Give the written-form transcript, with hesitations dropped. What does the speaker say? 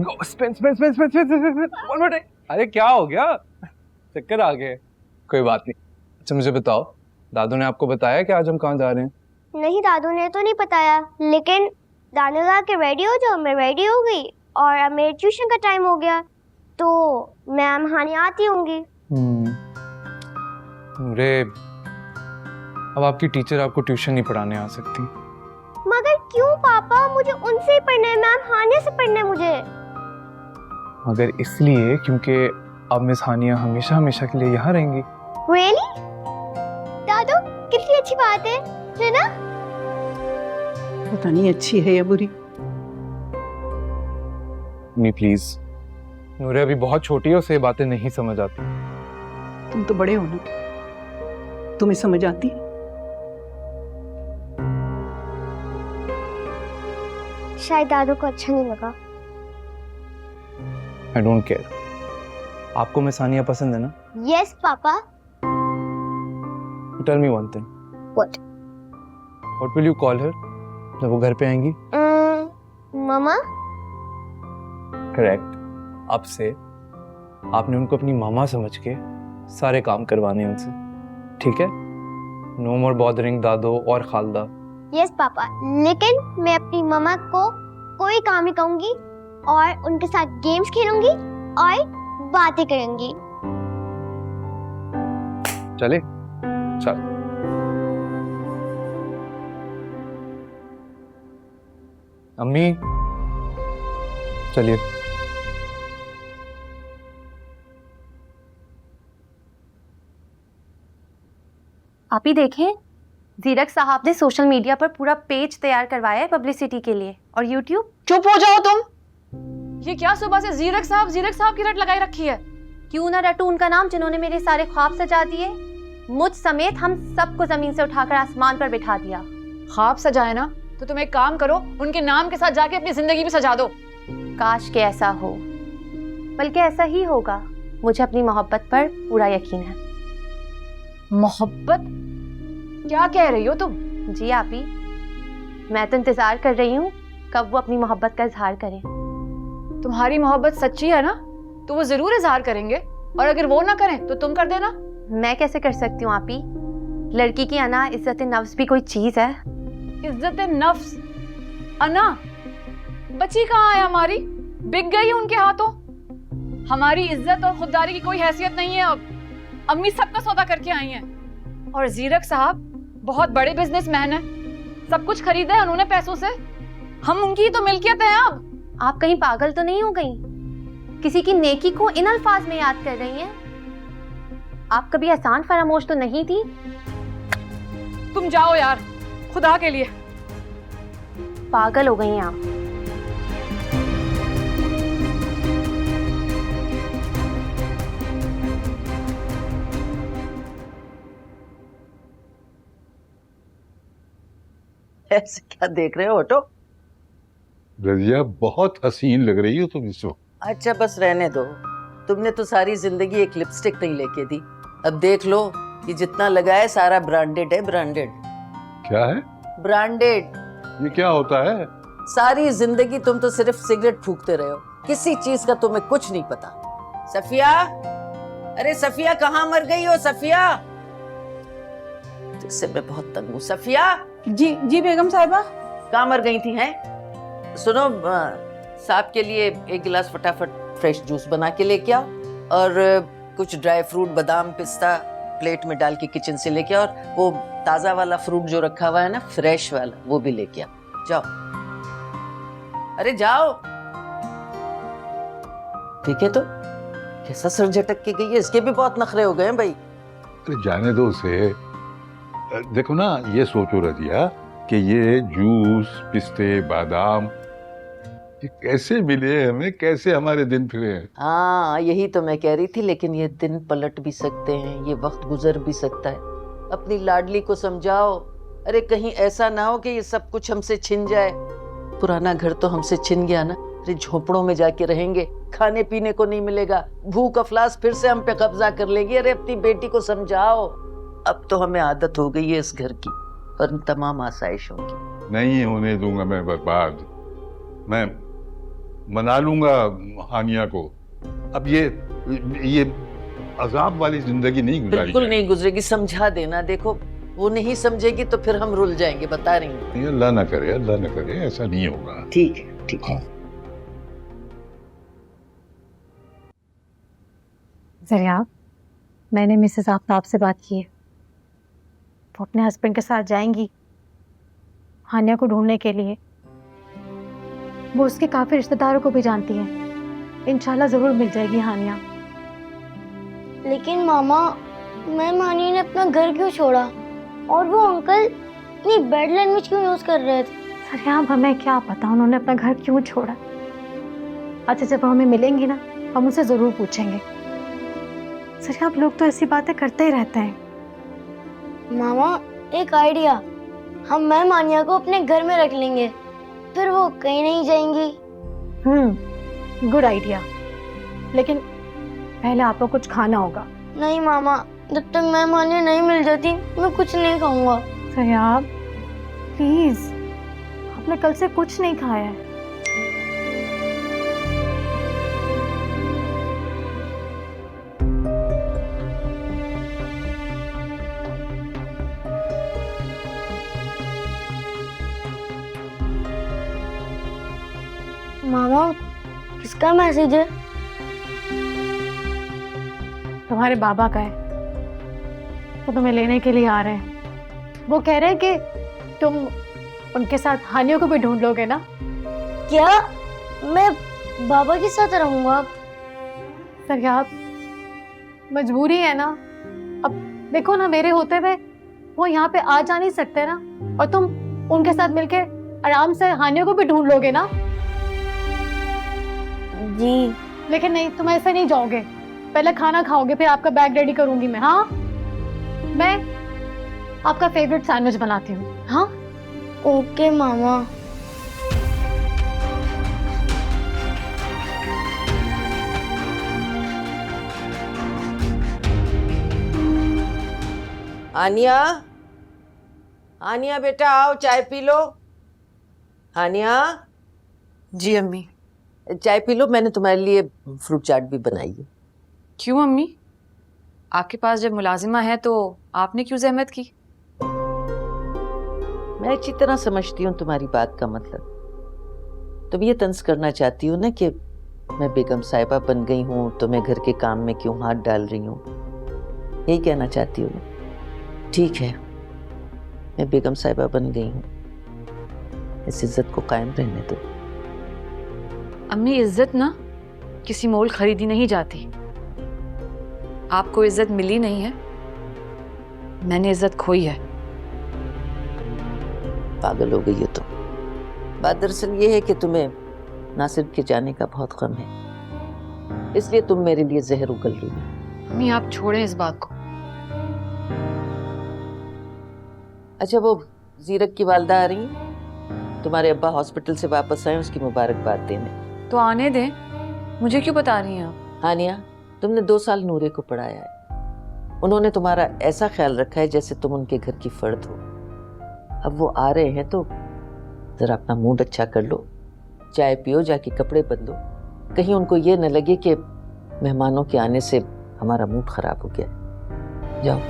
गो spin spin spin spin spin one more time. अरे क्या हो गया, चक्कर आ गए? कोई बात नहीं। अच्छा मुझे बताओ, दादू ने आपको बताया कि आज हम कहाँ जा रहे हैं? नहीं, दादू ने तो नहीं बताया, लेकिन दादू कहा कि रेडी हो जाओ। मैं रेडी हो गई और अब मेरे ट्यूशन का टाइम हो गया, तो मैम हानिया आती होंगी। अरे अब आपकी टीचर आपको ट्यूशन नहीं पढ़ाने आ सकती। मगर क्यों पापा? मुझे उनसे ही पढ़ना है, मैम हानिया से पढ़ना है मुझे। मगर इसलिए क्योंकि अब मिस हानिया हमेशा हमेशा के लिए यहाँ रहेंगी। Really? दादू कितनी अच्छी बात है ना? पता नहीं अच्छी है या बुरी। नहीं प्लीज, नूरे अभी बहुत छोटी है, उसे ये बातें नहीं समझ आती। तुम तो बड़े हो ना, तुम्हें समझ आती। शायद दादू को अच्छा नहीं लगा। I don't care। आपको मिस हानिया पसंद है ना? Yes पापा। Tell me one thing। What? What will you call her जब वो घर पे आएंगी? मामा। करेक्ट। अब से आपने उनको अपनी मामा समझ के सारे काम करवाने हैं उनसे, ठीक है? नो मोर बॉदरिंग दादो और खालदा। यस पापा, लेकिन मैं अपनी मामा को कोई काम नहीं कहूंगी और उनके साथ गेम्स खेलूंगी और बातें करूंगी। चले चल। अम्मी चलिए। आप ही देखें, जीरक साहब ने सोशल मीडिया पर पूरा पेज तैयार करवाया है पब्लिसिटी के लिए। और यूट्यूब। चुप हो जाओ तुम। ये क्या सुबह से जीरक साहब की रट लगाई रखी है? क्यों ना रटू उनका नाम जिन्होंने मेरे सारे ख्वाब सजा दिए। मुझ समेत हम सबको जमीन से उठाकर आसमान पर बिठा दिया। ख्वाब सजाए ना, तो तुम एक काम करो, उनके नाम के साथ जाके अपनी जिंदगी भी सजा दो। काश के ऐसा हो, बल्कि ऐसा ही होगा। मुझे अपनी मोहब्बत पर पूरा यकीन है। मोहब्बत? क्या कह रही हो तुम? जी आपी, मैं तो इंतजार कर रही हूँ कब वो अपनी मोहब्बत का इजहार करें। तुम्हारी मोहब्बत सच्ची है ना, तो वो जरूर इजहार करेंगे, और अगर वो ना करें तो तुम कर देना। मैं कैसे कर सकती हूँ आपी? लड़की की अना इज्जत नफ्स भी कोई चीज है? इज्जत नफ्स? अना बची कहाँ है हमारी? बिक गई है उनके हाथों। हमारी इज्जत और खुददारी की कोई हैसियत नहीं है अब। अम्मी सबका सौदा करके आई हैं, और जीरक साहब बहुत बड़े बिजनेसमैन हैं, सब कुछ खरीदा है उन्होंने पैसों से। हम उनकी ही तो मिल्कियत है अब। आप कहीं पागल तो नहीं हो गई? किसी की नेकी को इन अल्फाज में याद कर रही हैं? आप कभी एहसान फरामोश तो नहीं थी? तुम जाओ यार, खुदा के लिए। पागल हो गई हैं आप। ऐसे क्या देख रहे हो ऑटो? रजिया बहुत हसीन लग रही हो तुम इस वक्त। अच्छा बस रहने दो, तुमने तो सारी जिंदगी एक लिपस्टिक नहीं लेके दी। अब देख लो कि जितना लगा है सारा ब्रांडेड है। ब्रांडेड क्या है? ब्रांडेड। ये क्या होता है? सारी जिंदगी तुम तो सिर्फ सिगरेट फूकते रहे हो, किसी चीज का तुम्हें कुछ नहीं पता। सफिया, अरे सफिया कहाँ मर गई हो? सफिया, इससे मैं बहुत तंग हूँ। सफिया। जी जी बेगम साहिबा। कहाँ मर गई थी हैं? सुनो, साहब के लिए एक गिलास फटाफट फ्रेश जूस बना के लेके आओ, और कुछ ड्राई फ्रूट बादाम पिस्ता प्लेट में डाल के किचन से लेके आओ, और वो ताजा वाला फ्रूट जो रखा हुआ है ना, फ्रेश वाला, वो भी लेके आओ। जाओ, अरे जाओ। ठीक है, तो कैसा सर झटक के गई है? इसके भी बहुत नखरे हो गए हैं भाई। तो जाने दो उसे। देखो ना, ये सोचो रजिया कि ये जूस पिस्ते बादाम ये कैसे मिले हमें, कैसे हमारे दिन फिरे हैं। हाँ यही तो मैं कह रही थी, लेकिन ये दिन पलट भी सकते हैं, ये वक्त गुजर भी सकता है। अपनी लाडली को समझाओ। अरे कहीं ऐसा ना हो कि ये सब कुछ हमसे छिन जाए। पुराना घर तो हमसे छिन गया ना, अरे झोपड़ों में जाके रहेंगे, खाने पीने को नहीं मिलेगा, भूख अफलास फिर से हम पे कब्जा कर लेगी। अरे अपनी बेटी को समझाओ। अब तो हमें आदत हो गई है इस घर की और तमाम आसाइशों की। नहीं होने दूंगा मैं बर्बाद। मना लूंगा हानिया को। अब ये अजाब वाली जिंदगी नहीं गुजारी बिल्कुल जाएगी। नहीं गुजरेगी, समझा देना। देखो वो नहीं समझेगी तो फिर हम रुल जाएंगे, बता रही हूँ। नहीं, अल्लाह ना करे, अल्लाह ना करे, ऐसा नहीं होगा। ठीक है, ठीक है। जरिया, मैंने मिसेस आफ्ताब से बात की है। वो अपने हस्बैंड के साथ जाएंगी हानिया को ढूंढने के लिए। वो उसके काफी रिश्तेदारों को भी जानती हैं। इंशाल्लाह जरूर मिल जाएगी हानिया। लेकिन मामा, मैम हानिया ने अपना घर क्यों छोड़ा? और वो अंकल इतनी बैड लैंग्वेज क्यों यूज कर रहे थे? जरिया, हमें क्या पता उन्होंने अपना घर क्यों छोड़ा। अच्छा, जब हमें मिलेंगी ना, हम उनसे जरूर पूछेंगे। जरिया, आप लोग तो ऐसी बातें करते ही रहते हैं। मामा, एक आइडिया। हम मैम हानिया को अपने घर में रख लेंगे, फिर वो कहीं नहीं जाएंगी। Good idea. लेकिन पहले आपको कुछ खाना होगा। नहीं मामा, जब तक मैम हानिया नहीं मिल जाती मैं कुछ नहीं खाऊंगा। सयाब, प्लीज, आपने कल से कुछ नहीं खाया है। मामा, किसका मैसेज है? तुम्हारे बाबा का है। वो तुम्हें लेने के लिए आ रहे हैं। वो कह रहे हैं कि तुम उनके साथ हानियों को भी ढूंढ लोगे ना। क्या मैं बाबा के साथ रहूंगा? सयाब, मजबूरी है ना। अब देखो ना, मेरे होते हुए वो यहाँ पे आ जा नहीं सकते ना, और तुम उनके साथ मिलके आराम से हानियों को भी ढूंढ लोगे ना। जी। लेकिन नहीं, तुम ऐसे नहीं जाओगे। पहले खाना खाओगे, फिर आपका बैग रेडी करूंगी मैं। हाँ, मैं आपका फेवरेट सैंडविच बनाती हूँ। हाँ, ओके मामा। आनिया, आनिया बेटा आओ, चाय पी लो। आनिया, जी अम्मी। चाय पी लो, मैंने तुम्हारे लिए फ्रूट चाट भी बनाई है। क्यों अम्मी? आपके पास जब मुलाजिमा है तो आपने क्यों जहमत की? मैं अच्छी तरह समझती हूँ तुम्हारी बात का मतलब। तुम ये तंज करना चाहती हो ना कि मैं बेगम साहिबा बन गई हूँ तो मैं घर के काम में क्यों हाथ डाल रही हूँ, यही कहना चाहती हो ना? ठीक है, मैं बेगम साहिबा बन गई हूँ, इस इज्जत को कायम रहने दो। अम्मी, इज्जत ना किसी मोल खरीदी नहीं जाती। आपको इज्जत मिली नहीं है, मैंने इज्जत खोई है। पागल हो गई हो तुम। बात दरअसल ये है कि तुम्हें नासिर के जाने का बहुत गम है, इसलिए तुम मेरे लिए जहर उगल रही हो। अम्मी, आप छोड़ें इस बात को। अच्छा, वो जीरक की वालदा आ रही हैं, तुम्हारे अब्बा हॉस्पिटल से वापस आए उसकी मुबारकबाद देने। तो आने दें, मुझे क्यों बता रही हैं आप? हानिया, तुमने 2 साल नूरे को पढ़ाया है, उन्होंने तुम्हारा ऐसा ख्याल रखा है जैसे तुम उनके घर की फर्द हो। अब वो आ रहे हैं तो जरा अपना मूड अच्छा कर लो, चाय पियो, जाके कपड़े बदलो, कहीं उनको ये न लगे कि मेहमानों के आने से हमारा मूड खराब हो गया। जाओ।